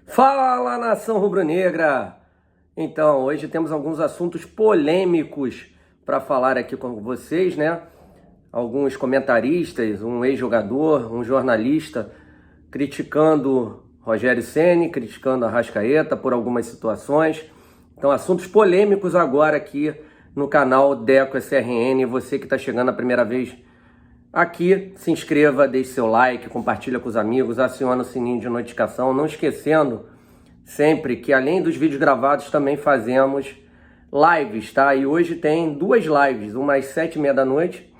Fala, nação rubro-negra! Então, hoje temos alguns assuntos polêmicos para falar aqui com vocês, né? Alguns comentaristas, um ex-jogador, um jornalista criticando Rogério Ceni, criticando Arrascaeta por algumas situações. Então, assuntos polêmicos agora aqui no canal Deco SRN. Você que está chegando a primeira vez aqui, se inscreva, deixe seu like, compartilha com os amigos, aciona o sininho de notificação. Não esquecendo sempre que além dos vídeos gravados também fazemos lives, tá? E hoje tem duas lives, uma às 7h30 da noite,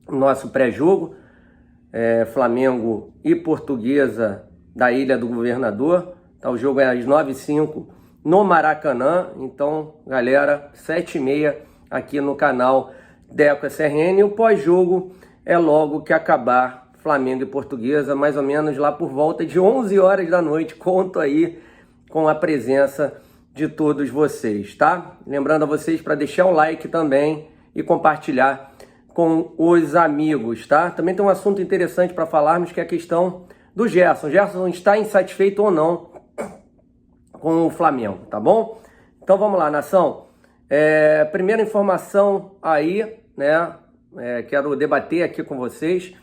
nosso pré-jogo, Flamengo e Portuguesa da Ilha do Governador. Tá? O jogo é às 9h05 no Maracanã. Então, galera, 7h30 aqui no canal Deco SRN. E o pós-jogo é logo que acabar Flamengo e Portuguesa, mais ou menos lá por volta de 11 horas da noite. Conto aí com a presença de todos vocês, tá? Lembrando a vocês para deixar o like também e compartilhar com os amigos, tá? Também tem um assunto interessante para falarmos, que é a questão do Gerson. Gerson está insatisfeito ou não com o Flamengo, tá bom? Então vamos lá, nação. Primeira informação aí, né? Quero debater aqui com vocês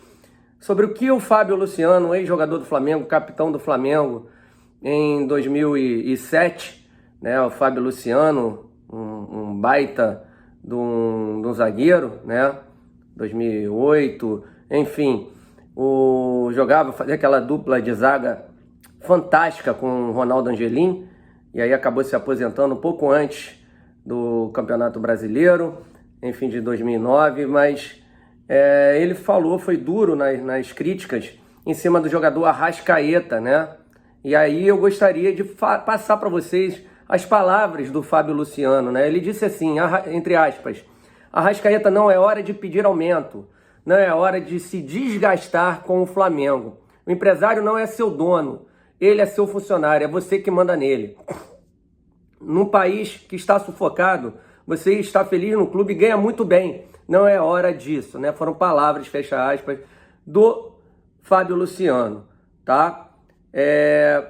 sobre o que o Fábio Luciano, ex-jogador do Flamengo, capitão do Flamengo em 2007, né? O Fábio Luciano, um baita de um zagueiro, né? 2008, enfim, fazia aquela dupla de zaga fantástica com o Ronaldo Angelim, e aí acabou se aposentando um pouco antes do Campeonato Brasileiro, enfim, de 2009, mas ele falou, foi duro nas críticas em cima do jogador Arrascaeta, né? E aí eu gostaria de passar para vocês as palavras do Fábio Luciano, né? Ele disse assim, entre aspas: Arrascaeta, não é hora de pedir aumento, não é hora de se desgastar com o Flamengo. O empresário não é seu dono, ele é seu funcionário, é você que manda nele. Num país que está sufocado, você está feliz no clube e ganha muito bem. Não é hora disso, né? Foram palavras, fecha aspas, do Fábio Luciano, tá?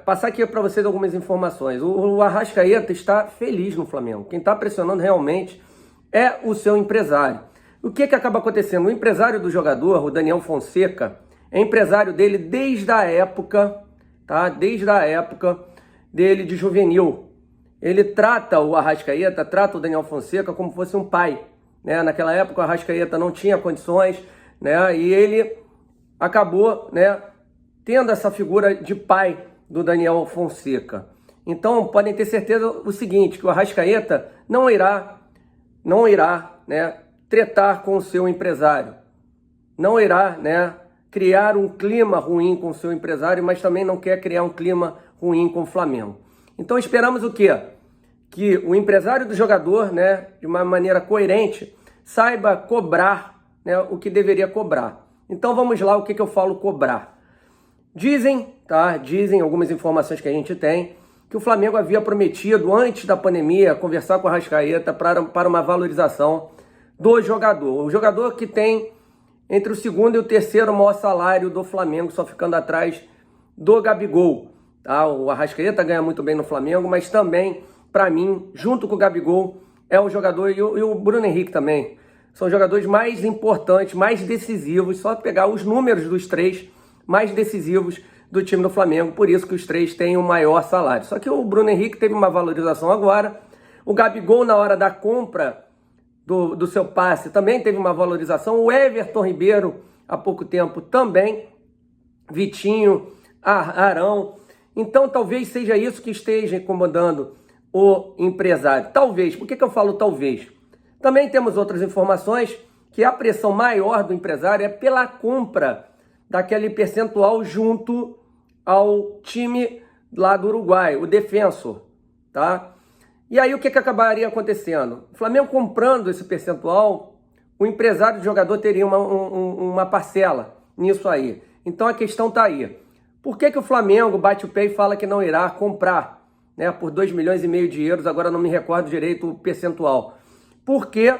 Passar aqui para vocês algumas informações. O Arrascaeta está feliz no Flamengo. Quem está pressionando realmente é o seu empresário. O que acaba acontecendo? O empresário do jogador, o Daniel Fonseca, é empresário dele desde a época, tá? Desde a época dele de juvenil. Ele trata o Arrascaeta, trata o Daniel Fonseca como fosse um pai, né? Naquela época o Arrascaeta não tinha condições, né? E ele acabou, né, tendo essa figura de pai do Daniel Fonseca. Então podem ter certeza o seguinte, que o Arrascaeta não irá, né, tretar com o seu empresário, não irá, né, criar um clima ruim com o seu empresário, mas também não quer criar um clima ruim com o Flamengo. Então esperamos o quê? Que o empresário do jogador, né, de uma maneira coerente, saiba cobrar, né, o que deveria cobrar. Então vamos lá, o que eu falo cobrar. Dizem algumas informações que a gente tem, que o Flamengo havia prometido, antes da pandemia, conversar com o Arrascaeta para uma valorização do jogador. O jogador que tem entre o segundo e o terceiro maior salário do Flamengo, só ficando atrás do Gabigol. Tá? O Arrascaeta ganha muito bem no Flamengo, mas também, para mim, junto com o Gabigol, é o jogador, e o Bruno Henrique também, são os jogadores mais importantes, mais decisivos, só pegar os números dos três mais decisivos do time do Flamengo, por isso que os três têm o maior salário. Só que o Bruno Henrique teve uma valorização agora, o Gabigol, na hora da compra do seu passe, também teve uma valorização, o Everton Ribeiro, há pouco tempo, também, Vitinho, Arão. Então talvez seja isso que esteja incomodando o empresário. Talvez. Por que eu falo talvez? Também temos outras informações que a pressão maior do empresário é pela compra daquele percentual junto ao time lá do Uruguai, o Defensor, tá? E aí o que acabaria acontecendo? O Flamengo comprando esse percentual, o empresário do jogador teria uma parcela nisso aí. Então a questão está aí. Por que o Flamengo bate o pé e fala que não irá comprar, né, por 2,5 milhões de euros, agora não me recordo direito o percentual? Porque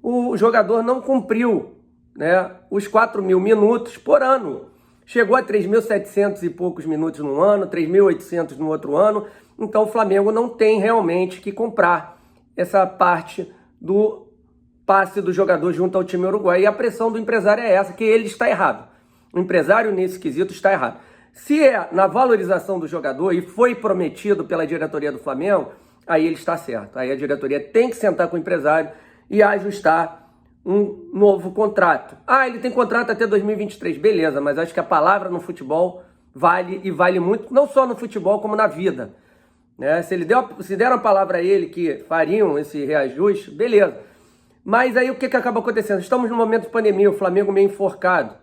o jogador não cumpriu, né, os 4.000 minutos por ano. chegou a 3.700 e poucos minutos num ano, 3.800 no outro ano. Então o Flamengo não tem realmente que comprar essa parte do passe do jogador junto ao time uruguaio. E a pressão do empresário é essa, que ele está errado. O empresário nesse quesito está errado. Se é na valorização do jogador e foi prometido pela diretoria do Flamengo, aí ele está certo. Aí a diretoria tem que sentar com o empresário e ajustar um novo contrato. Ah, ele tem contrato até 2023, beleza, mas acho que a palavra no futebol vale e vale muito, não só no futebol como na vida. Né? Se deram a palavra a ele que fariam esse reajuste, beleza. Mas aí o que acaba acontecendo? Estamos num momento de pandemia, o Flamengo meio enforcado.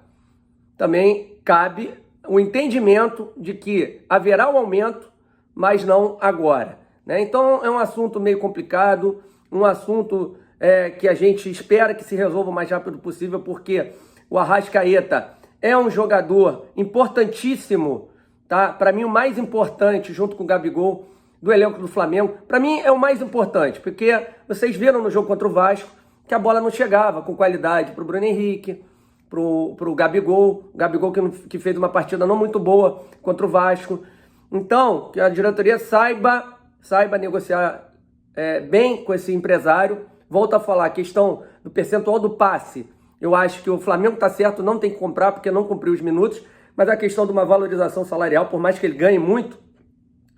Também cabe o entendimento de que haverá um aumento, mas não agora. Né? Então é um assunto meio complicado, um assunto que a gente espera que se resolva o mais rápido possível, porque o Arrascaeta é um jogador importantíssimo, tá? Para mim o mais importante, junto com o Gabigol, do elenco do Flamengo. Para mim é o mais importante, porque vocês viram no jogo contra o Vasco que a bola não chegava com qualidade para o Bruno Henrique, para o Gabigol. O Gabigol que fez uma partida não muito boa contra o Vasco. Então, que a diretoria saiba negociar bem com esse empresário. Volto a falar, a questão do percentual do passe. Eu acho que o Flamengo está certo, não tem que comprar porque não cumpriu os minutos. Mas a questão de uma valorização salarial, por mais que ele ganhe muito,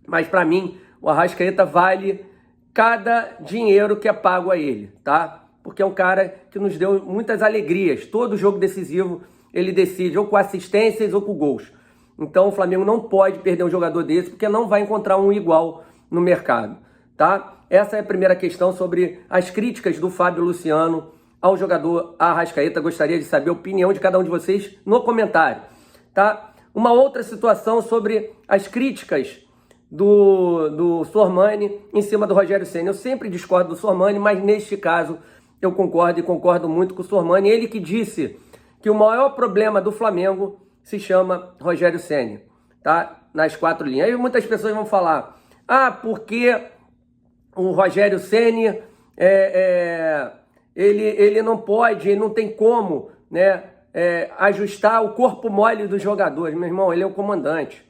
mas para mim o Arrascaeta vale cada dinheiro que é pago a ele, tá? Porque é um cara que nos deu muitas alegrias. Todo jogo decisivo ele decide ou com assistências ou com gols. Então o Flamengo não pode perder um jogador desse, porque não vai encontrar um igual no mercado, tá? Essa é a primeira questão sobre as críticas do Fábio Luciano ao jogador Arrascaeta. Gostaria de saber a opinião de cada um de vocês no comentário, tá? Uma outra situação sobre as críticas do Sormani em cima do Rogério Ceni. Eu sempre discordo do Sormani, mas neste caso eu concordo e concordo muito com o Sormani. Ele que disse que o maior problema do Flamengo se chama Rogério Ceni, tá? Nas 4 linhas. Aí muitas pessoas vão falar, porque o Rogério Ceni ele não pode, ele não tem como, né, ajustar o corpo mole dos jogadores. Meu irmão, ele é o comandante.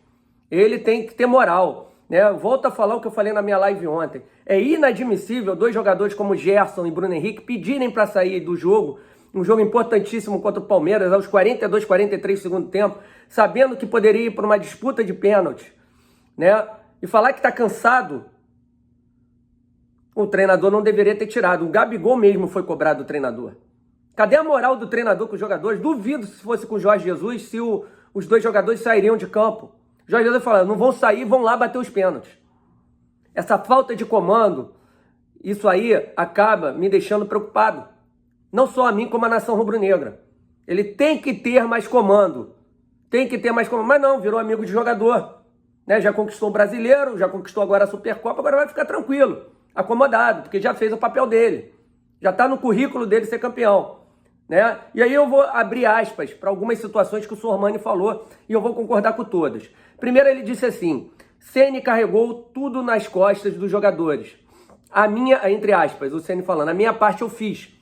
Ele tem que ter moral. Né? Volto a falar o que eu falei na minha live ontem. É inadmissível 2 jogadores como Gerson e Bruno Henrique pedirem para sair do jogo, um jogo importantíssimo contra o Palmeiras, aos 42, 43 do segundo tempo, sabendo que poderia ir para uma disputa de pênalti, né? E falar que está cansado, o treinador não deveria ter tirado. O Gabigol mesmo foi cobrado do treinador. Cadê a moral do treinador com os jogadores? Duvido se fosse com o Jorge Jesus, se os 2 jogadores sairiam de campo. Jorge Jesus fala, não vão sair, vão lá bater os pênaltis. Essa falta de comando, isso aí acaba me deixando preocupado. Não só a mim, como a nação rubro-negra. Ele tem que ter mais comando. Tem que ter mais comando. Mas não, virou amigo de jogador. Né? Já conquistou o Brasileiro, já conquistou agora a Supercopa, agora vai ficar tranquilo, acomodado, porque já fez o papel dele. Já está no currículo dele ser campeão. Né? E aí eu vou abrir aspas para algumas situações que o Sormani falou e eu vou concordar com todas. Primeiro ele disse assim, Ceni carregou tudo nas costas dos jogadores. A minha, entre aspas, o Ceni falando, a minha parte eu fiz.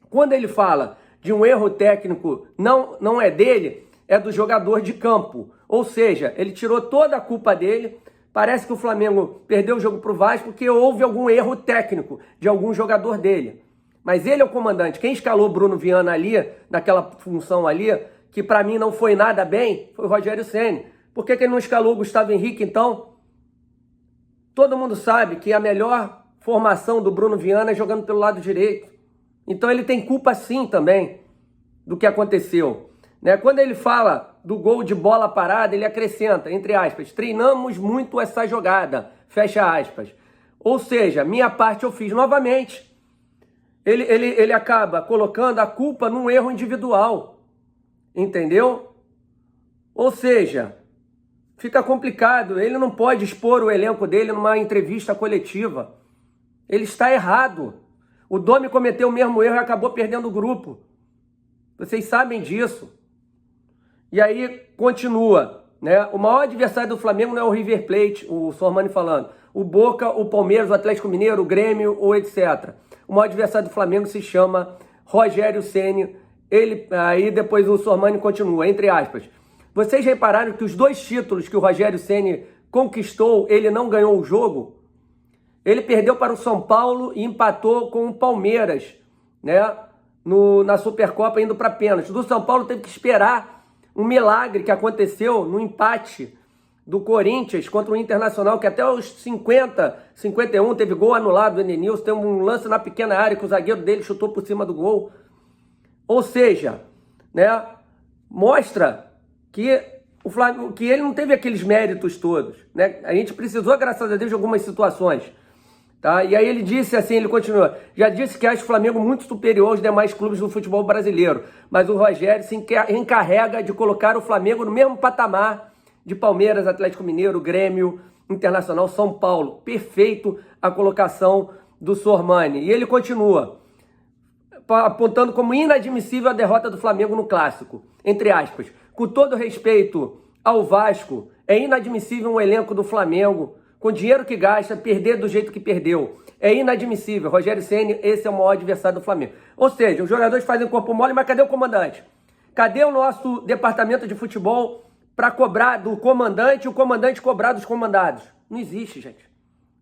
Quando ele fala de um erro técnico, não é dele, é do jogador de campo. Ou seja, ele tirou toda a culpa dele. Parece que o Flamengo perdeu o jogo para o Vasco porque houve algum erro técnico de algum jogador dele. Mas ele é o comandante. Quem escalou Bruno Viana ali, naquela função ali, que para mim não foi nada bem, foi o Rogério Ceni. Por que ele não escalou o Gustavo Henrique, então? Todo mundo sabe que a melhor formação do Bruno Viana é jogando pelo lado direito. Então ele tem culpa sim também do que aconteceu. Né? Quando ele fala do gol de bola parada, ele acrescenta, entre aspas, treinamos muito essa jogada, fecha aspas. Ou seja, minha parte eu fiz novamente. Ele acaba colocando a culpa num erro individual, entendeu? Ou seja, fica complicado, ele não pode expor o elenco dele numa entrevista coletiva. Ele está errado. O Domi cometeu o mesmo erro e acabou perdendo o grupo. Vocês sabem disso. E aí continua, né? O maior adversário do Flamengo não é o River Plate, o Sormani falando. O Boca, o Palmeiras, o Atlético Mineiro, o Grêmio ou etc. O maior adversário do Flamengo se chama Rogério Ceni. Aí depois o Sormani continua, entre aspas. Vocês repararam que os 2 títulos que o Rogério Ceni conquistou, ele não ganhou o jogo? Ele perdeu para o São Paulo e empatou com o Palmeiras, né? Na Supercopa, indo para pênalti. Do São Paulo teve que esperar um milagre que aconteceu no empate do Corinthians contra o Internacional, que até os 50, 51 teve gol anulado do Edenilson, tem um lance na pequena área que o zagueiro dele chutou por cima do gol. Ou seja, né, mostra que o Flamengo, que ele não teve aqueles méritos todos, né? A gente precisou, graças a Deus, de algumas situações, tá? E aí ele disse assim, ele continua, já disse que acha o Flamengo muito superior aos demais clubes do futebol brasileiro, mas o Rogério se encarrega de colocar o Flamengo no mesmo patamar de Palmeiras, Atlético Mineiro, Grêmio, Internacional, São Paulo. Perfeito a colocação do Sormani. E ele continua, apontando como inadmissível a derrota do Flamengo no Clássico. Entre aspas, com todo respeito ao Vasco, é inadmissível um elenco do Flamengo, com o dinheiro que gasta, perder do jeito que perdeu. É inadmissível. Rogério Ceni, esse é o maior adversário do Flamengo. Ou seja, os jogadores fazem corpo mole, mas cadê o comandante? Cadê o nosso departamento de futebol para cobrar do comandante e o comandante cobrar dos comandados? Não existe, gente.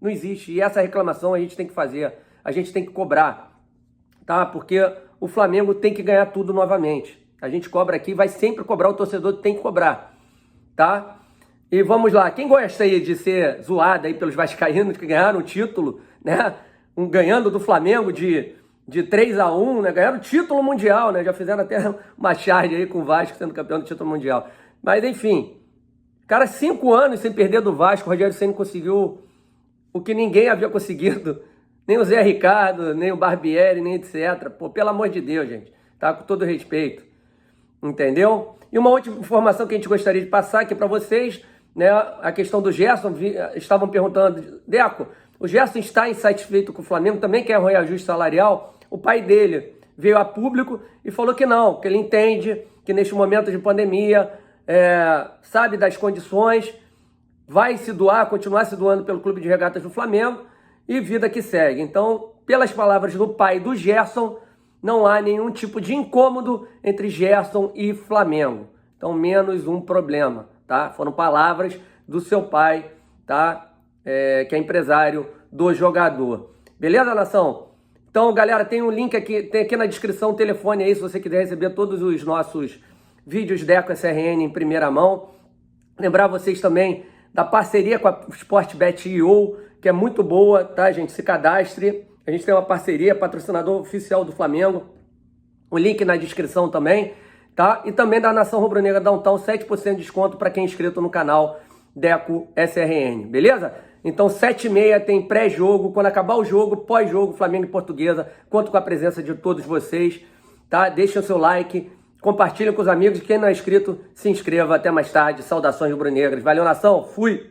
Não existe. E essa reclamação a gente tem que fazer. A gente tem que cobrar, tá? Porque o Flamengo tem que ganhar tudo novamente. A gente cobra aqui, vai sempre cobrar, o torcedor tem que cobrar, tá? E vamos lá. Quem gosta aí de ser zoado aí pelos vascaínos que ganharam o título, né? Ganhando do Flamengo de 3-1, né? Ganharam o título mundial, né? Já fizeram até uma charge aí com o Vasco sendo campeão do título mundial. Mas, enfim, cara, 5 anos sem perder do Vasco, o Rogério Ceni conseguiu o que ninguém havia conseguido, nem o Zé Ricardo, nem o Barbieri, nem etc. Pô, pelo amor de Deus, gente, tá? Com todo respeito, entendeu? E uma outra informação que a gente gostaria de passar aqui para vocês, né? A questão do Gerson, estavam perguntando, Deco, o Gerson está insatisfeito com o Flamengo, também quer um reajuste salarial? O pai dele veio a público e falou que não, que ele entende que neste momento de pandemia, sabe das condições, vai se doar, continuar se doando pelo Clube de Regatas do Flamengo e vida que segue. Então, pelas palavras do pai do Gerson, não há nenhum tipo de incômodo entre Gerson e Flamengo. Então, menos um problema, tá? Foram palavras do seu pai, tá? Que é empresário do jogador. Beleza, nação? Então, galera, tem um link aqui, tem aqui na descrição o telefone aí, se você quiser receber todos os nossos vídeos Deco SRN em primeira mão. Lembrar vocês também da parceria com a Sportbet.io, que é muito boa, tá, gente? Se cadastre. A gente tem uma parceria, patrocinador oficial do Flamengo. O link na descrição também, tá? E também da Nação Rubro-Negra Downtown, 7% de desconto para quem é inscrito no canal Deco SRN, beleza? Então, 7h30 tem pré-jogo. Quando acabar o jogo, pós-jogo, Flamengo e Portuguesa. Conto com a presença de todos vocês, tá? Deixem o seu like, compartilhem com os amigos. Quem não é inscrito, se inscreva. Até mais tarde. Saudações rubro-negras. Valeu, nação. Fui!